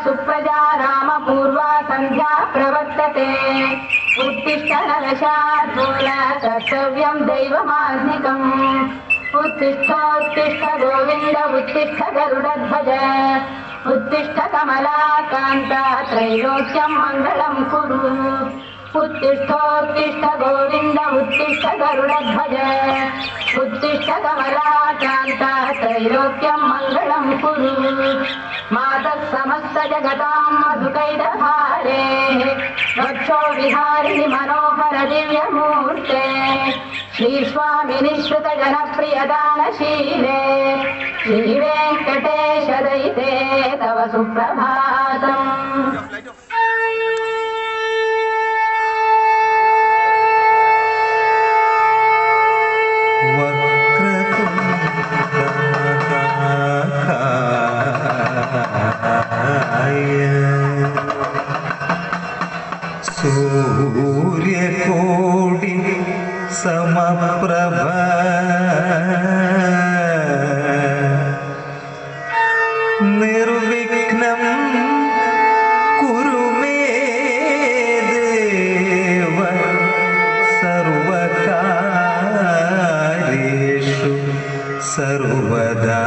सुप्रजा रामपूर्वा सन्ध्या प्रवर्तते उत्तिष्ठ नरशार्दूल कर्तव्यं दैवमाह्निकम् उत्तिष्ठोत्तिष्ठ गोविन्द उत्तिष्ठ गरुडध्वज उत्तिष्ठ कमलाकान्त त्रैलोक्यं मङ्गलं कुरु उत्तिष्ठोत्तिष्ठ गोविन्द उत्तिष्ठ गरुडध्वज उत्तिष्ठ कमलाकान्त त्रैलोक्यं मङ्गलं कुरु मातः समस्त जगतां मधुकैटभारे वक्षो विहारिणि मनोहर दिव्यमूर्ते श्रीस्वामिनि श्रुत जनप्रियदानशीले श्रीवेङ्कटेश दयिते तव सुप्रभातम्। सूर्यकोटि समप्रभ निर्विघ्नं कुरु मे देव सर्वकार्येषु सर्वदा।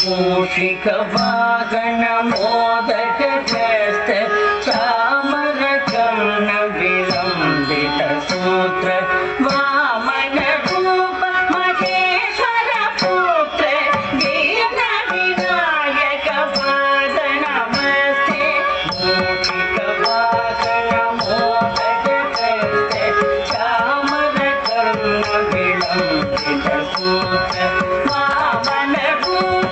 मूषिक वागन मोदक हस्त चामर कर्ण विलंबित सूत्र वामन रूप महेश्वर पुत्र दीन विनायक पाद नमस्ते। मूषिक वागन मोदक हस्त चामर कर्ण विलंबित सूत्र वामन रूप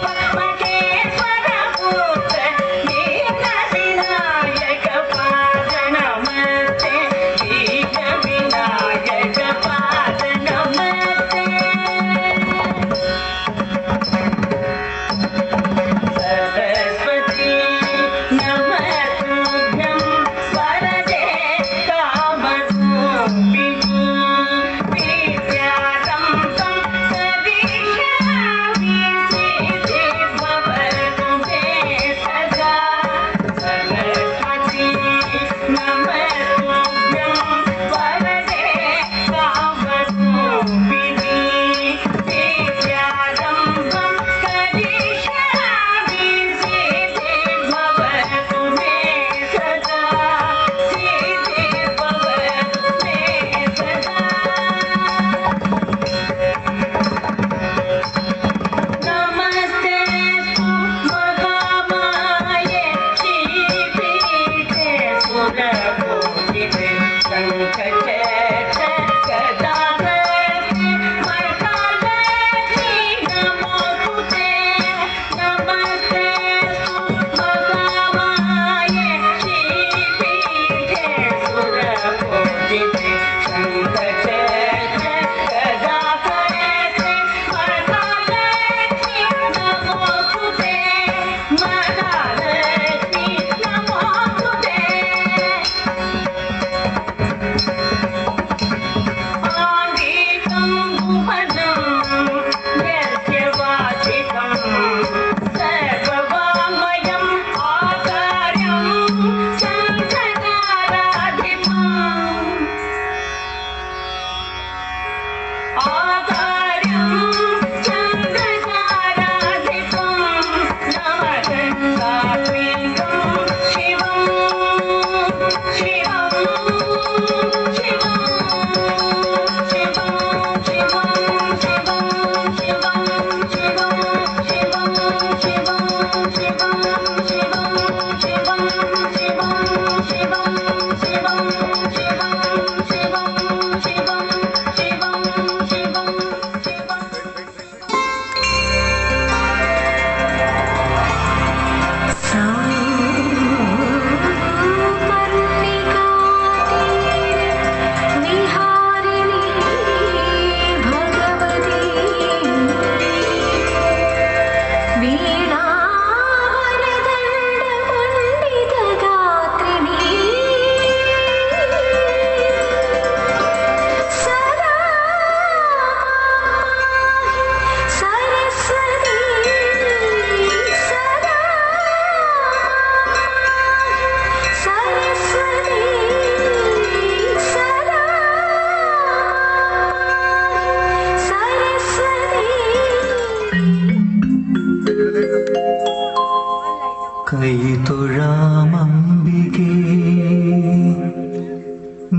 കൈതൊഴാമംബികേ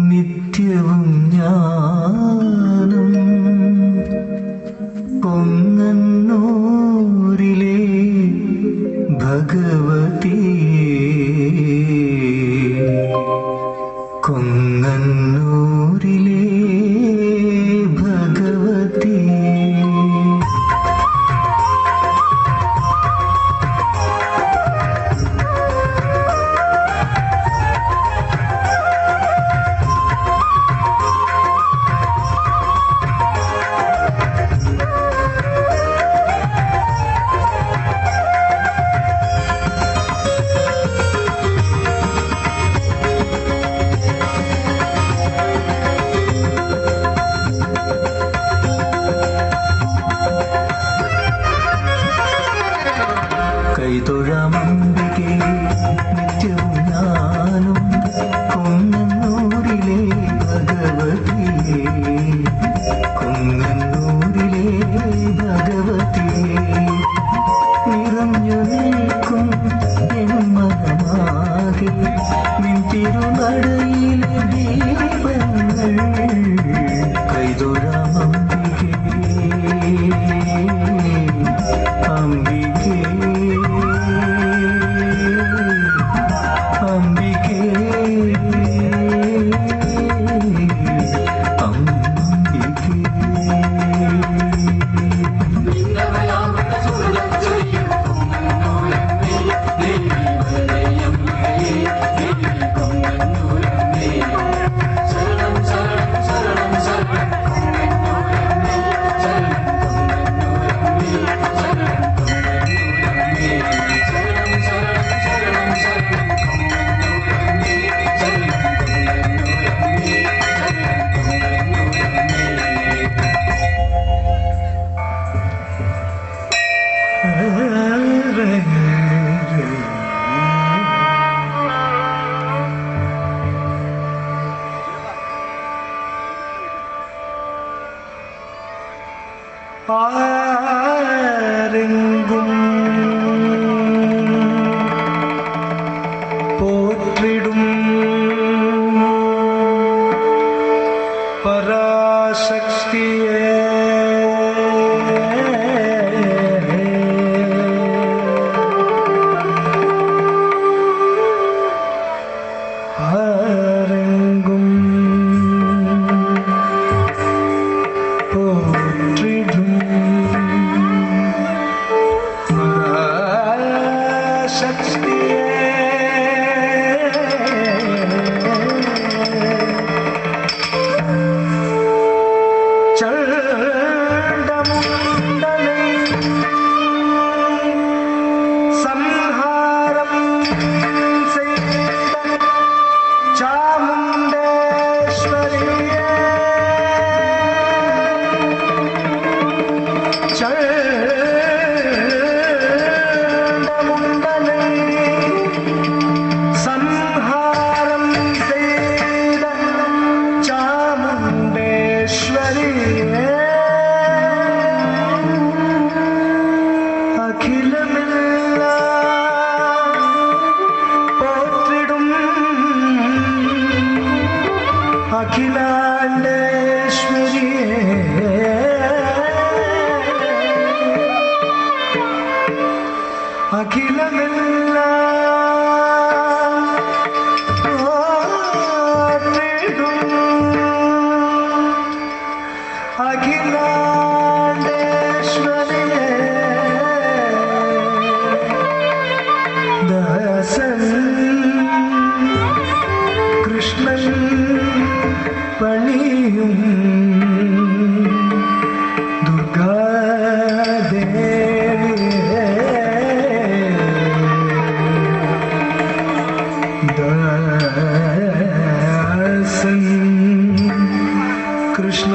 നിത്യവും ഞാനും കൊങ്ങന്നൂരിലെ ഭഗവതിയേ കൊങ്ങന്നൂരിലെ ഭഗവതിയേ കൈതൊഴാമംബികേ നിത്യവും ഞാനും കൊങ്ങന്നൂരിലെ ഭഗവതിയേ കൊങ്ങന്നൂരിലെ ഭഗവതിയേ നിറഞ്ഞു നിൽക്കും എൻ മനമാകെ നിൻ തിരുനടയിലെ ദീപങ്ങൾ കൈതൊഴാമംബികേ അംബികേ അംബികേ അംബികേ ആരെങ്കും പോற்றிടും പരാശക്തിയെ ആരെങ്കും പോற்றிടും കൃഷ്ണ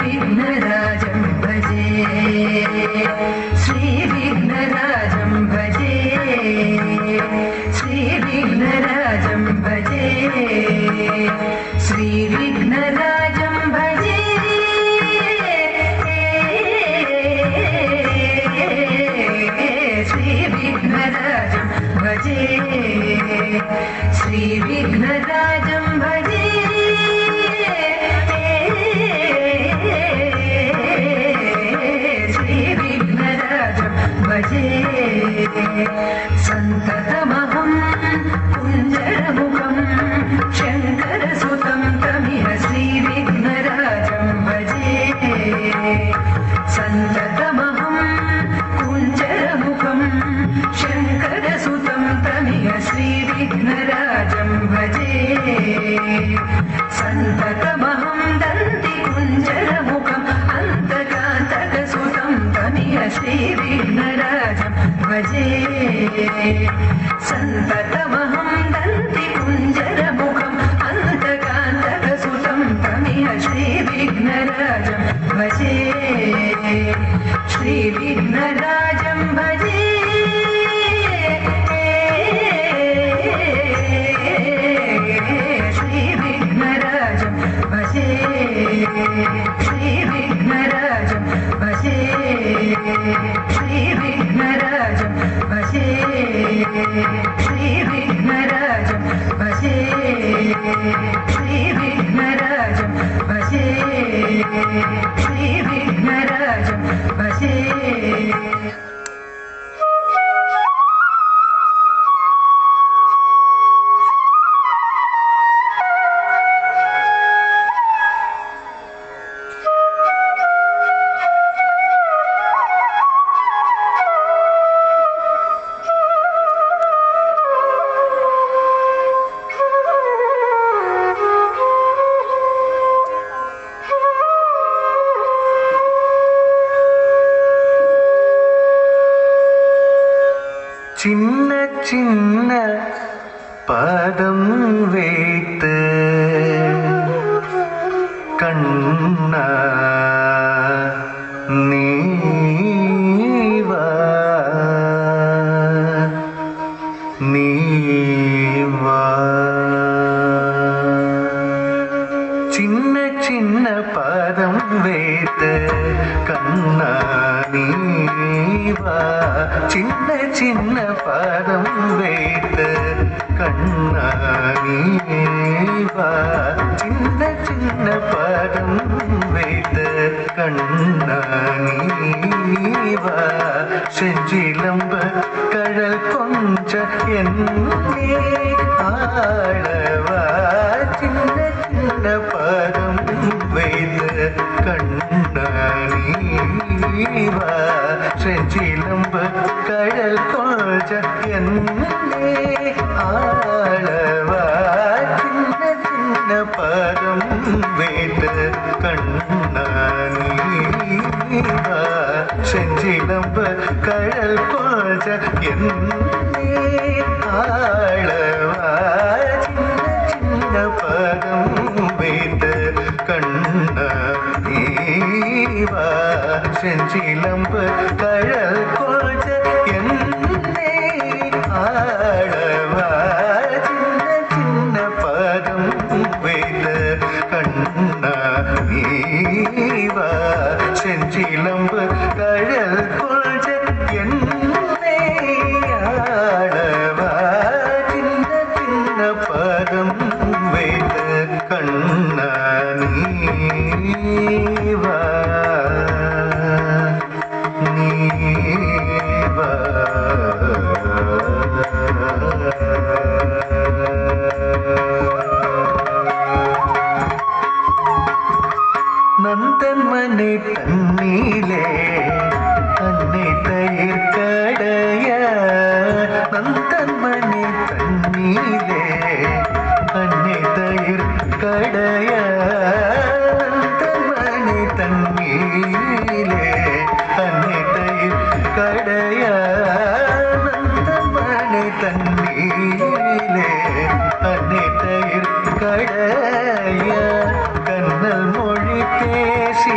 श्रीविघ्नराजं भजे श्रीविघ्नराजं भजे श्रीविघ्नराजं भजे श्रीविघ्नराजं भजे श्रीविघ्नराजं भजे श्रीविघ्नराजं भजे श्रीविघ्नराजं भजे सन्ततमहं कुञ्जरमुखं शङ्करसुतं तमिह श्रीविघ्नराजं भजे सन्ततमहं कुञ्जरमुखं शङ्करसुतं तमिह श्रीविघ्नराजं भजे सन्ततमहं दन्तिकुञ्जरमुखम् अन्तकान्तकसुतं तमिह श्रीविघ्नराजं भजे सन्ततमहं दन्तिकुञ्जरमुखम् अन्तकान्तकसुतं तमिह श्रीविघ्नराजं भजे श्रीविघ्नराजं भजे श्रीविघ्नराजं भजे श्रीविघ्नराजं भजे श्रीविघ्नराजं भजे श्रीविघ्नराजं भजे श्रीविघ्नराजं भजे श्रीविघ्नराजं भजे சின்ன சின்ன பாதம் வைத்து கண்ணா நீவா நீவா சின்ன சின்ன பாதம் வைத்து கண்ணா நீவா சின்ன சின்ன பாதம் வைத்து கண்ணா நீவா சின்ன சின்ன பாதம் வைத்து கண்ணா நீவா செஞ்சிலம்ப கடல் கொஞ்ச என்னே ஆளவா சின்ன சின்ன பாதம் வைத்து கண்ணா நீவா செஞ்சிலம்ப கடல் கொஞ்ச என்னே ஆளவா சின்ன சின்ன பாதம் வைத்து கண்ணா நீவா செஞ்சிலம்ப கடல் கொஞ்ச என்னே ஆளவா சின்ன சின்ன பாதம் வைத்து கண்ணா நீவா செஞ்சிலம்ப கடல் கொஞ்ச என்னே ஆளவா சின்ன சின்ன பாதம் வைத்து கண்ணா நீவா செஞ்சிலம்ப கடல் கொஞ்ச என்னே ஆளவா சின்ன சின்ன பாதம் வைத்து கண்ணா நீவா நீவா நந்தன் மனை தண்ணீலே அன்னை தயிர் கடைய நந்தன் மனை தண்ணீலே அன்னை தயிர் கடைய நந்தன் மனை தண்ணீலே அன்னை தயிர் கடைய நந்தன் மனை தண்ணீலே அன்னை தயிர் கடைய கண்ணல் மொழி பேசி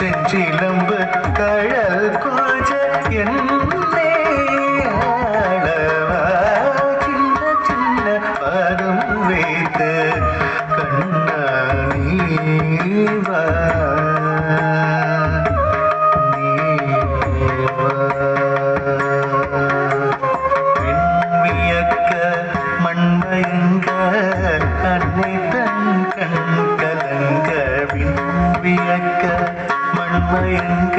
செஞ்சிலம்பு கழல் கொஞ்ச என்னே ஆளவா சின்ன சின்ன பாதம் வைத்து கண்ணா நீவா விண்வியக்க மண்மயங்க அன்னை தன் கண் கலங்க விண்வியக்க மண்மயங்க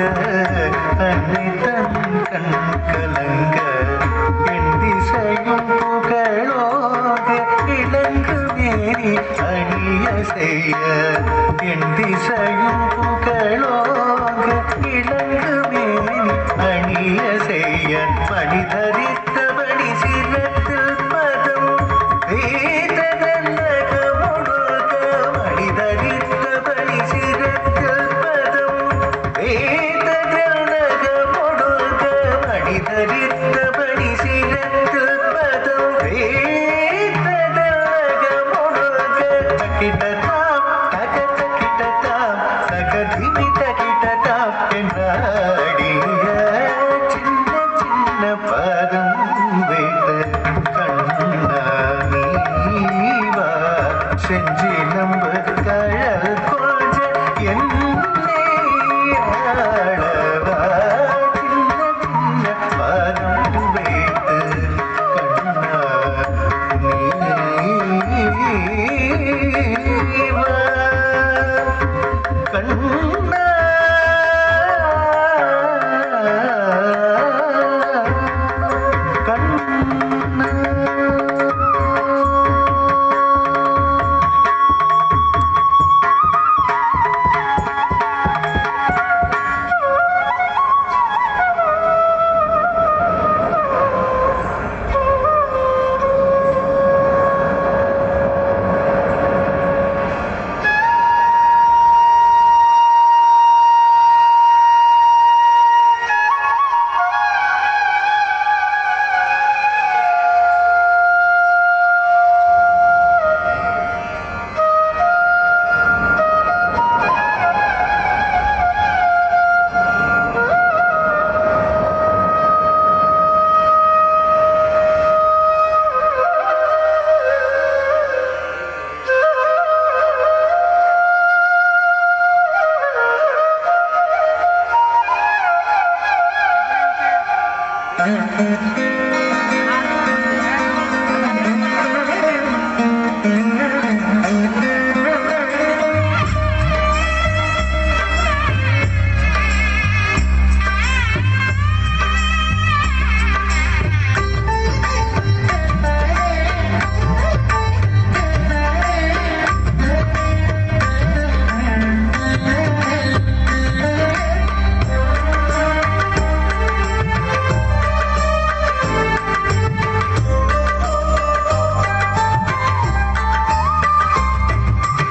அன்னை தன் கண் கலங்க என் திசையும் புகழோக இலங்கு மேரி அணிய செய்ய என் திசையும் புகழோக இலங்கு மேரி அணிய செய்ய மனிதரித்தபடி சிரத்தில் பதம் வேதனக முழுக மனிதரித்தபடி சிரத்தில் பதம் வேதனக முழுக மனிதரித்தபடி சிரத்தில் பதம் வேதனக முழுக தக்கிட்டதாம் தக தக்கிட்டதாம் தகதிமி தக்கிட்டதாம் என்றாடிய சின்ன சின்ன பாதம் வைத்து கண்ணா நீவா செஞ்சி நம்ப கழல் கொஞ்ச என்னே ஆளவா சின்ன சின்ன பாதம் வைத்து கண்ணா நீவா கண்ணா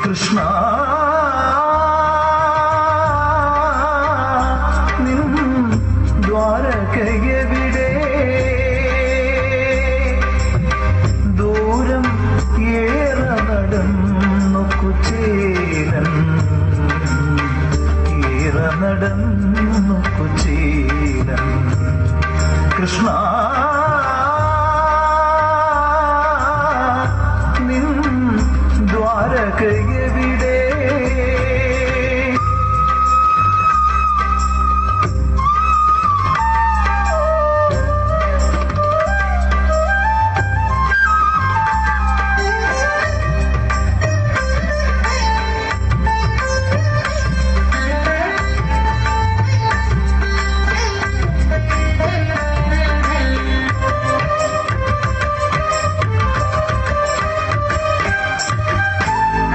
കൃഷ്ണ നിൻ ദ്വാരകയെവിടെ ദൂരം ഏറെ നടന്നു കുചേലൻ ഏറെ നടന്നു കുചേലൻ കൃഷ്ണ നിൻ ദ്വാരകയെവിടെ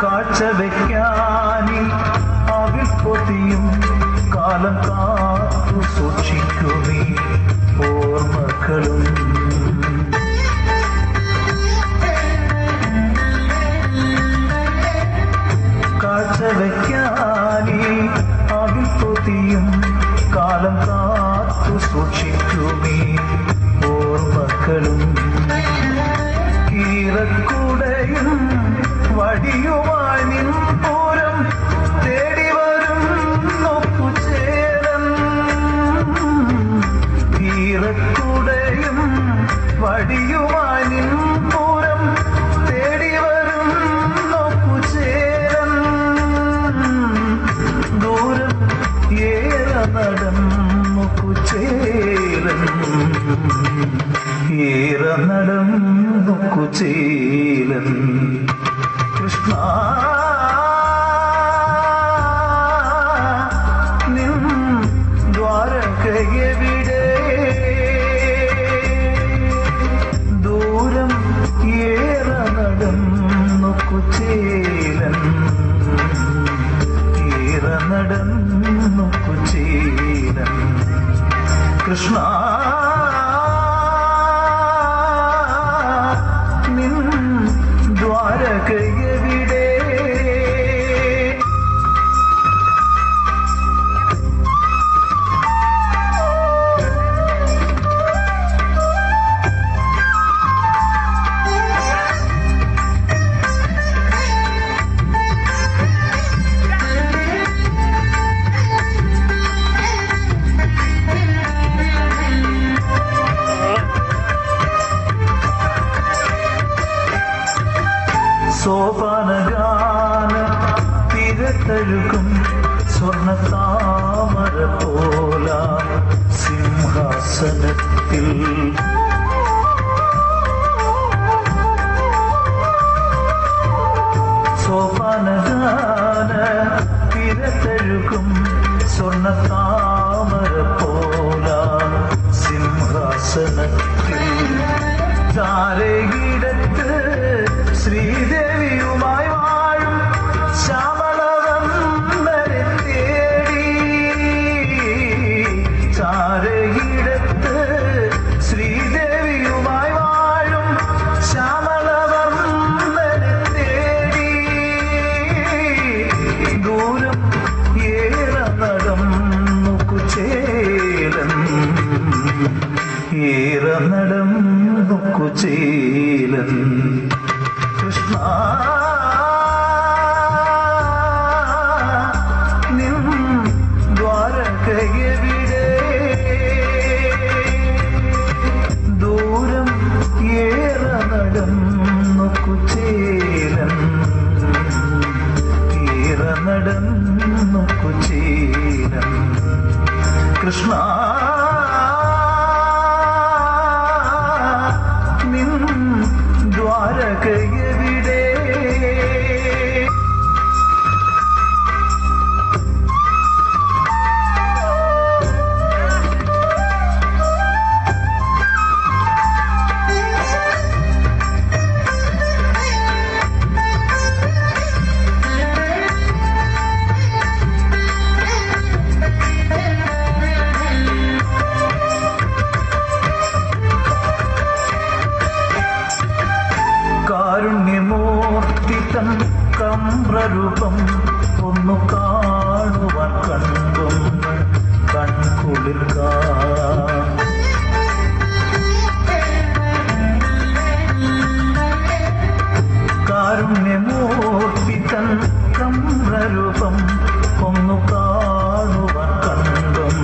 കാഴ്ച വെക്കാനി അവിൽ പൊതിയും കാലം കാത്തു സൂക്ഷിക്കുമേ ഓർമ്മകളും കാഴ്ച വെക്കാനി അവിൽ പൊതിയും കാലം കാത്തു സൂക്ഷിക്കുമേ ഓർമ്മകളും കീറക്കുടയും വടിയുമായി നിൻ പൂരം തേടി വരും നോക്കുചേ കുചേലൻ കൃഷ്ണ നിൻ ദ്വാരകയെവിടെ ദൂരം ഏറെ നടന്നു കുചേലൻ ഏറെ നടന്നു കുചേലൻ കൃഷ്ണ നിൻ ദ്വാരകയെവിടെ സോപാനഗാന തിരത്തഴുകും സ്വർണ്ണ താമര പോല സിംഹാസനത്തിൽ സോപാനഗാന തിരത്തഴുകും സ്വർണ്ണ താമര പോല സിംഹാസനത്തിൽ ചാരയിടത്ത് ശ്രീദേവിയുമായി വാഴും ശ്യാമളവന്ദനെ തേടി ചാരയിടത്ത് ശ്രീദേവിയുമായി വാഴും ശ്യാമളവന്ദനെ തേടി ദൂരം ഏറെ നടന്നു കുചേലൻ ഏറെ നടന്നു കുചേലൻ കൃഷ്ണ നിൻ ദ്വാരകയെവിടെ ദൂരം ഏറെ നടന്നു കുചേലൻ ഏറെ നടന്നു കുചേലൻ കൃഷ്ണ നിൻ ദ്വാരകയെവിടെ കാരുണ്യമൂർത്തിതൻ കമ്രരൂപം ഒന്നു കാണുവാൻ കണ്ടും കൺകുളിർക്ക കാരുണ്യമൂർത്തിതൻ കമ്രരൂപം ഒന്നു കാണുവാൻ കണ്ടും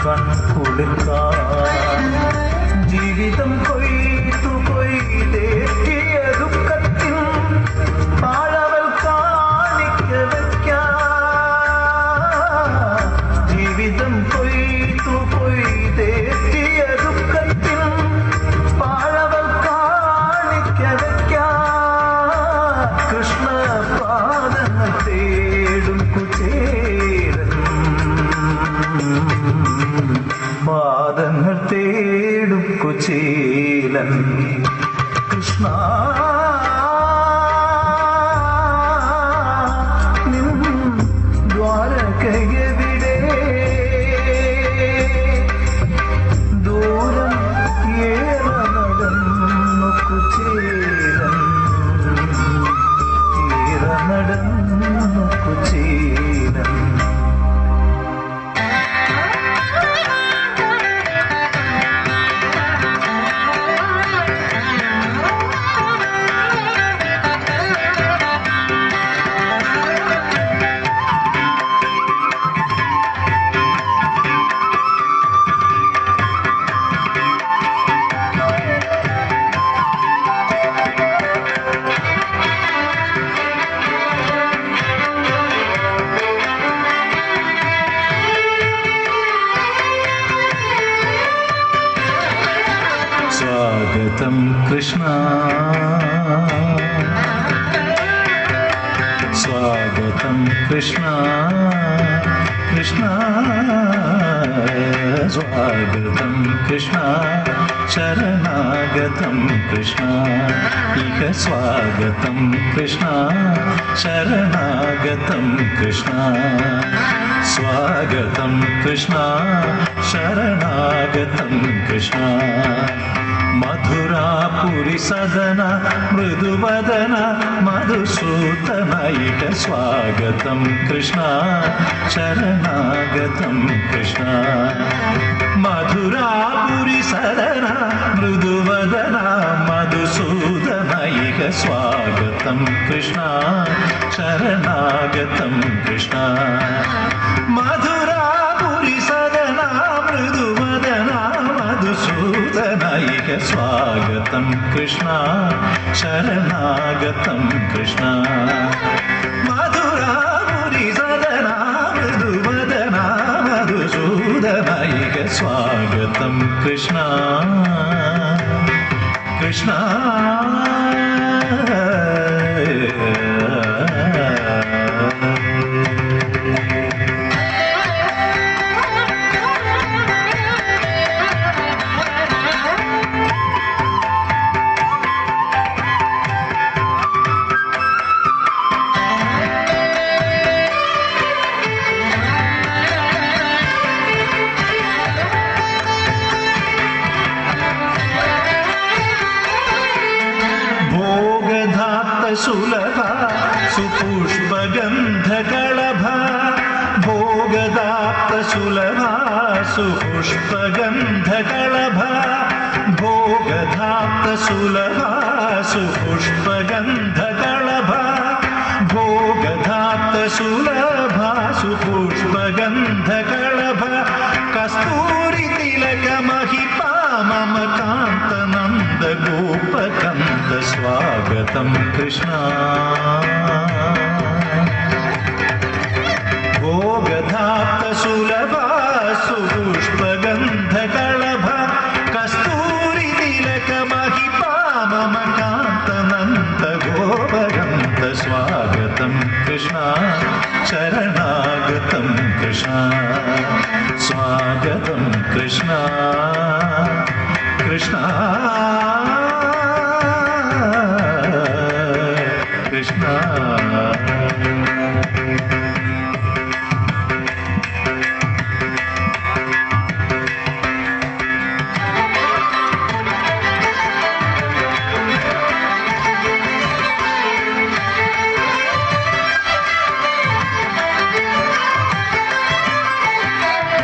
കൺകുളിർക്ക ജീവിതം കൊയ്തു കൊയ്തേറ്റിയ ദുഃഖത്തിൽ പാഴവൽ കാണിക്ക വയ്ക്കാം ജീവിതം കൊയ്തു കൊയ്തേറ്റിയ ദുഃഖത്തിൽ പാഴവൽ കാണിക്ക വയ്ക്കാം കൃഷ്ണ പാദങ്ങൾ തേടും കുചേലൻ പാദങ്ങൾ തേടും കുചേലൻ കൃഷ്ണ നിൻ ദ്വാരകയെവിടെ ദൂരം ഏറെ നടന്നു കുചേലൻ ഏറെ നടന്നു കുചേലൻ स्वागतं कृष्ण स्वागतं कृष्ण कृष्ण स्वागतं कृष्ण शरणागतं कृष्ण इह स्वागतं कृष्ण शरणागतं कृष्ण स्वागतं कृष्ण शरणागतं कृष्ण मधुरापुरी सदन मृदुवदन मधुसूदन इह स्वागतं कृष्ण शरणागतं कृष्ण मधुरापुरी सदन मृदुवदन मधुसूदन इह स्वागतं कृष्ण शरणागतं कृष्ण मधुरापुरी सदन मृदुवदन मधुसूदन इह स्वागतं कृष्ण शरणागतं कृष्ण मधुरापुरी सदन मृदुवदन मधुसूदन इह स्वागतं कृष्ण कृष्ण सुलभ सुपुष्पगन्धकलभ भोगदाप्त सुलभ सुपुष्पगन्धकलभ भोगदाप्त सुलभ सुपुष्पगन्धकलभ भोगदाप्त सुलभ सुपुष्पगन्धकलभ कस्तूरी तिलक महिपा मम कान्तनन्द गोपकन्द स्वागतं कृष्ण भोगधाप्त सुलभ सुपुष्पगन्धकलभ कस्तूरी तिलक महिपा मम कान्तनन्द गोपकन्द स्वागतं कृष्ण शरणागतं कृष्ण स्वागतं कृष्ण कृष्ण कृष्ण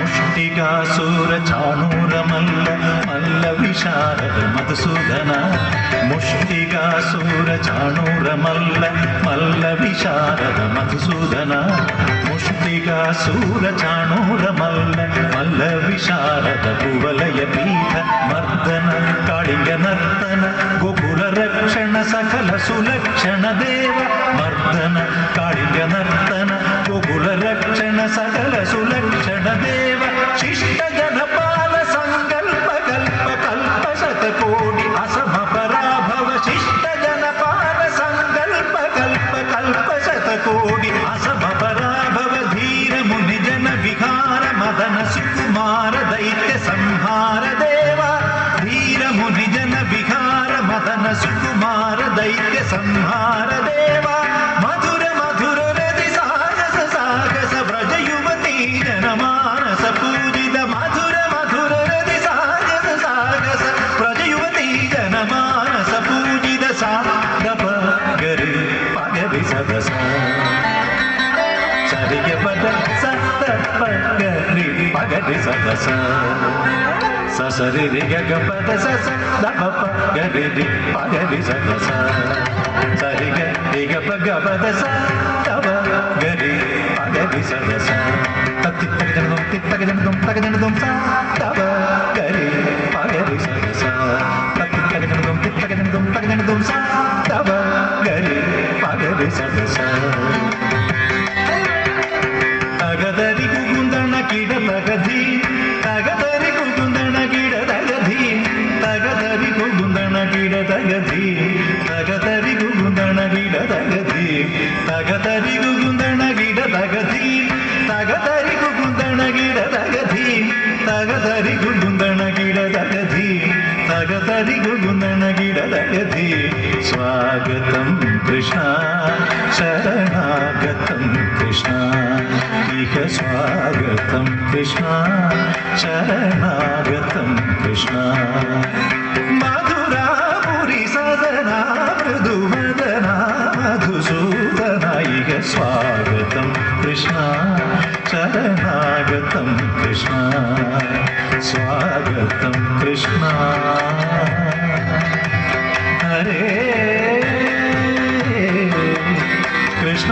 मुष्टिकासुर चाणूर मल्ल मल्ल विशारद मधुसूदन मुष्टिकासुर चाणूर मल्ल मल्ल विशारद मधुसूदन मुष्टिकासुर चाणूर मल्ल मल्ल विशारद कुवलय पीठ मर्दन काಳಿಂಗ नर्तन गोकुल रक्षण सकल सुलक्षण देव मर्दन काಳಿಂಗ नर्तन गोकुल रक्षण सकल सुलक्षण देव शिष्ट जनपाल संकल्प कल्प कल्प शतकोटि असम पराभव शिष्ट जनपाल संकल्प कल्प कल्प शतकोटि असम पराभव धीर मुनि जन विहार मदन सुकुमार दैत्य संहार देव धीर मुनि जन विहार मदन सुकुमार दैत्य संहार देव मधुर मधुर रति सागस सागस व्रज युवती जनमानस पूजित मधुर मधुर रति सागस सागस व्रज युवती जनमानस पूजित सा दप गरि पगरि सदस सरिग पद सत पगरि पगरि सदस ससरि रि ग पद सस दप गरि रि पगरि सदस सरि ग रि ग पद स दप गरि पगरि सदस तत्तित्तगजनदुम सा दप गरि पगरि सदस तत्तित्तगजनदुम सा दप गरि पगरि सदस तगदरि कुकुंदन किड तगधी तगदरि कुकुंदन किड तगधी तगदरि कुकुंदन ನಗತರಿಗಳು ನನಗಿಡದಗದಿ ಸ್ವಾಗತಂ ಕೃಷ್ಣ ಶರಣಾಗತಂ ಕೃಷ್ಣ ಇಹ ಸ್ವಾಗತಂ ಕೃಷ್ಣ ಶರಣಾಗತಂ ಕೃಷ್ಣ ಮಧುರಾಪುರಿ ಸದನ ಮೃದುವದನ ಮಧುಸೂದನ ಇಹ ಸ್ವಾಗತಂ ಕೃಷ್ಣ ಶರಣಾಗತಂ ಕೃಷ್ಣ ಸ್ವಾಗತಂ ಕೃಷ್ಣ ಹರೇ ಕೃಷ್ಣ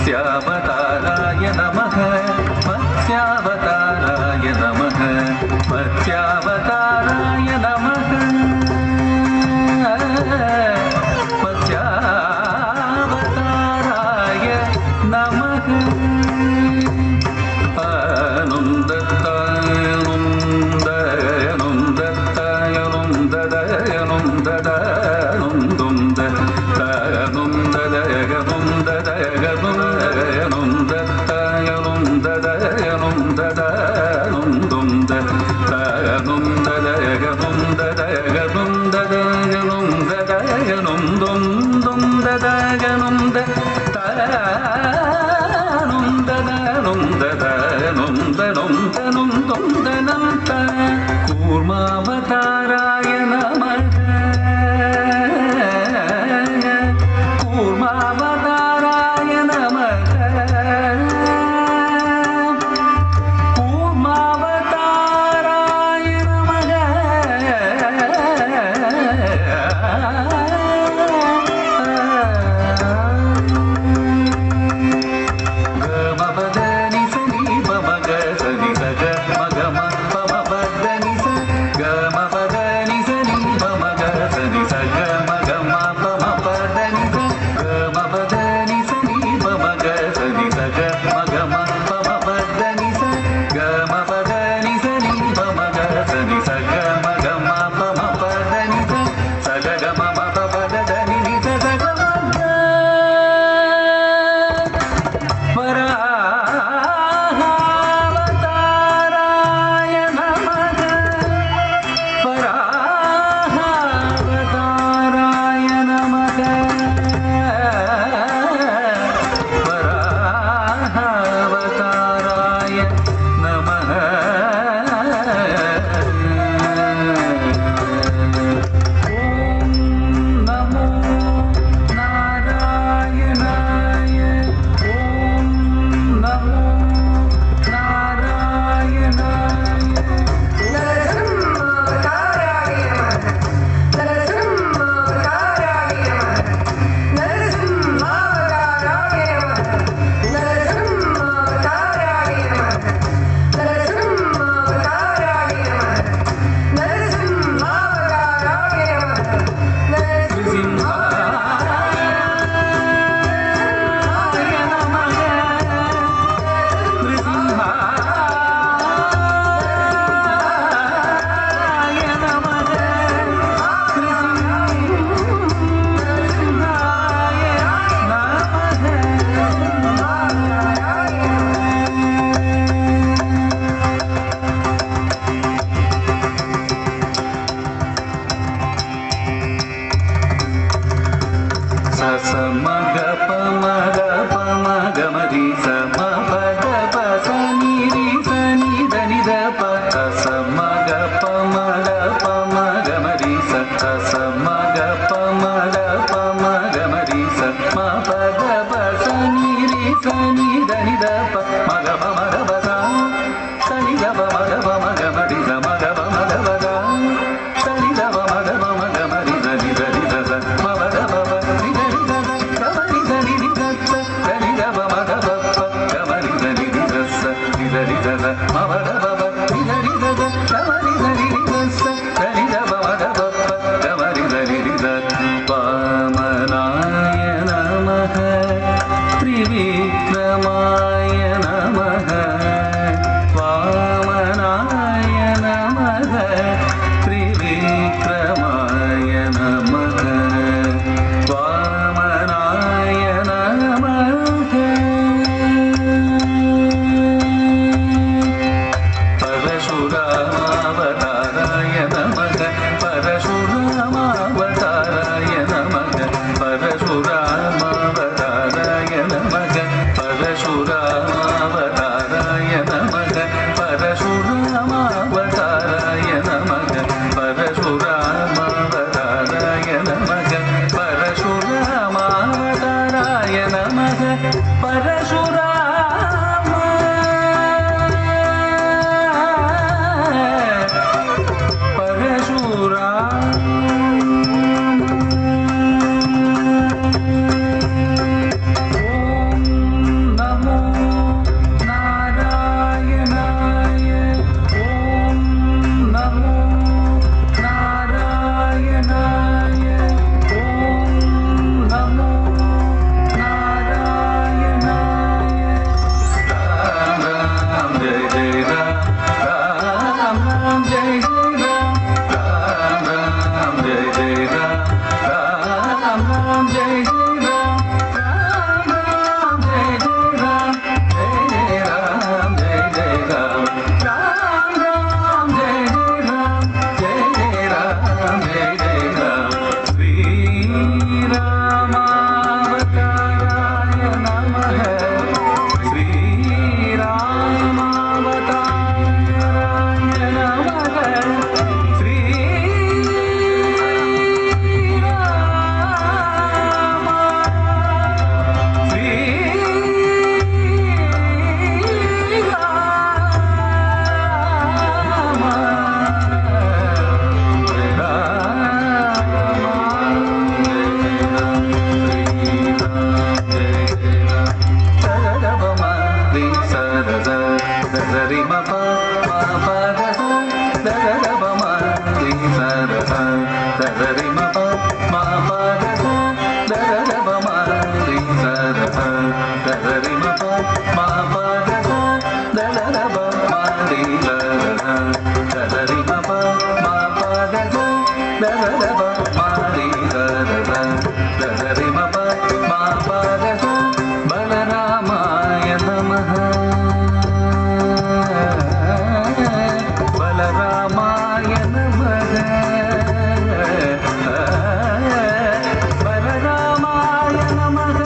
मत्स्यावताराय नमः मत्स्यावताराय नमः मत्स्यावताराय नमः मत्स्यावताराय नमः कूर्मावताराय नमः कूर्मावताराय नमः कूर्मावताराय नमः गमपदनि सनि पमग सनि सग मगम पमपदनि स ri sa ma pa da pa sa ni ri sa ni da ni da pa sa ma ga pa ma ga ma ri sa ma ga pa ma ga ma ri sa ma pa da pa sa ni ri sa ni da ni da pa ma ga pa ma ga pa sa ni ga pa ma ga ma ri sa ma ga pa ma ga pa sa ni ga pa ma ga ma ri sa ni da ni da sa ma pa da pa ni da ni da ga ma ri sa ni ni da sa da ni ga pa ma ga pa ga ma ri sa ni ni da sa ni da ni da sa ma pa da pa ni da ni da ga ma ri sa ni ni da sa da ni ga pa ma ga pa ga ma ri sa ni ni da वामनाय नमः त्रिविक्रमाय नमः वामनाय नमः त्रिविक्रमाय नमः वामनाय नमः परशुरामावताराय नमः परशुरामावताराय नमः परशुरामावताराय नमः परशुरामावताराय नमः परशुरामावताराय नमः परशुरामावताराय नमः परशुरामावताराय नमः बलरामाय नमः बलरामाय नमः बलरामाय नमः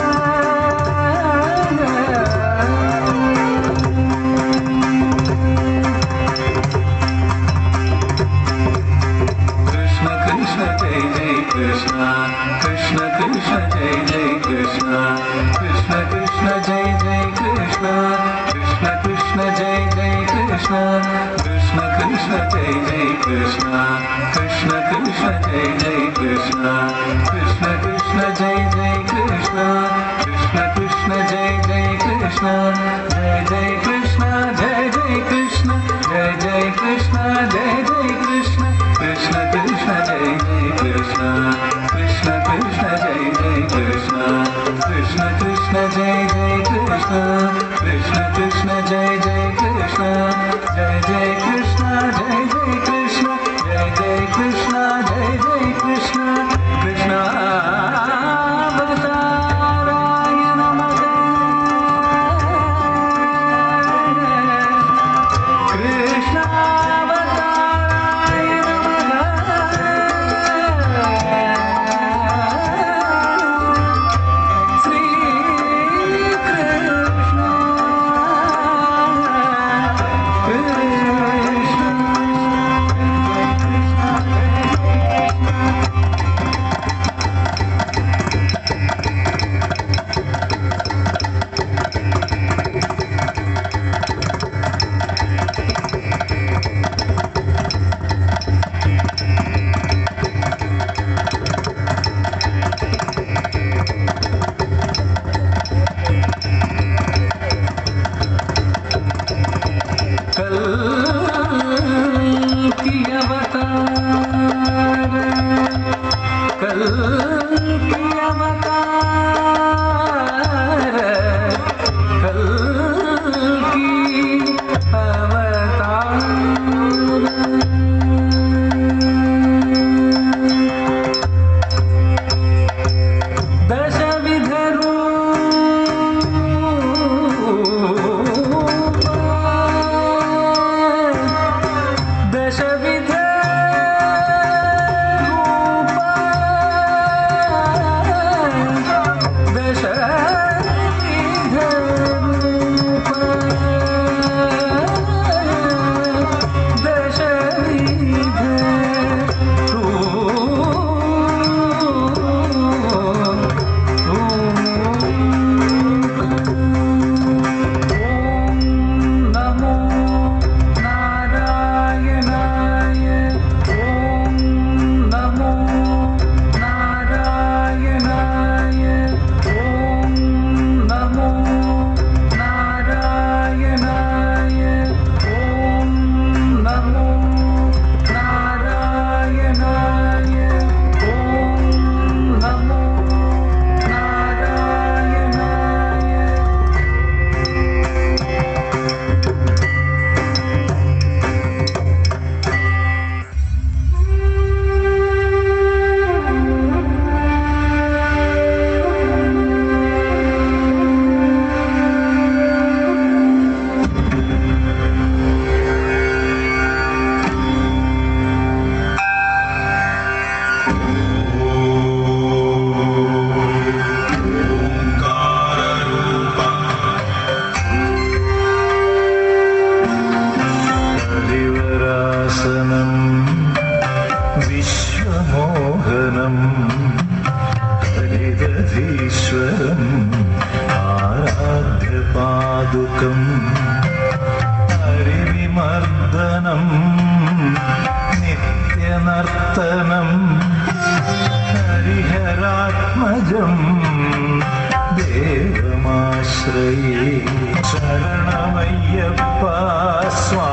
कृष्ण कृष्ण जय जय कृष्ण कृष्ण कृष्ण जय जय कृष्ण कृष्ण कृष्ण जय जय कृष्ण कृष्ण कृष्ण जय जय कृष्ण कृष्ण कृष्ण जय जय कृष्ण कृष्ण कृष्ण जय जय कृष्ण कृष्ण कृष्ण जय जय कृष्ण कृष्ण कृष्ण जय जय कृष्ण जय जय कृष्ण जय जय कृष्ण जय जय कृष्ण जय जय कृष्ण कृष्ण कृष्ण जय जय कृष्ण कृष्ण कृष्ण जय जय कृष्ण कृष्ण कृष्ण जय जय कृष्ण कृष्ण कृष्ण जय जय कृष्ण जय जय कृष्ण जय जय कृष्ण जय जय कृष्ण जय जय कृष्ण कृष्ण अवताराय नमः कृष्ण अवताराय नमः श्री कृष्ण പാദുകം ഹരിവിമർദ്ദനം നിത്യനർത്തനം ഹരിഹരാത്മജം ദേവമാശ്രയേ ശരണമയ്യപ്പ സ്വാമി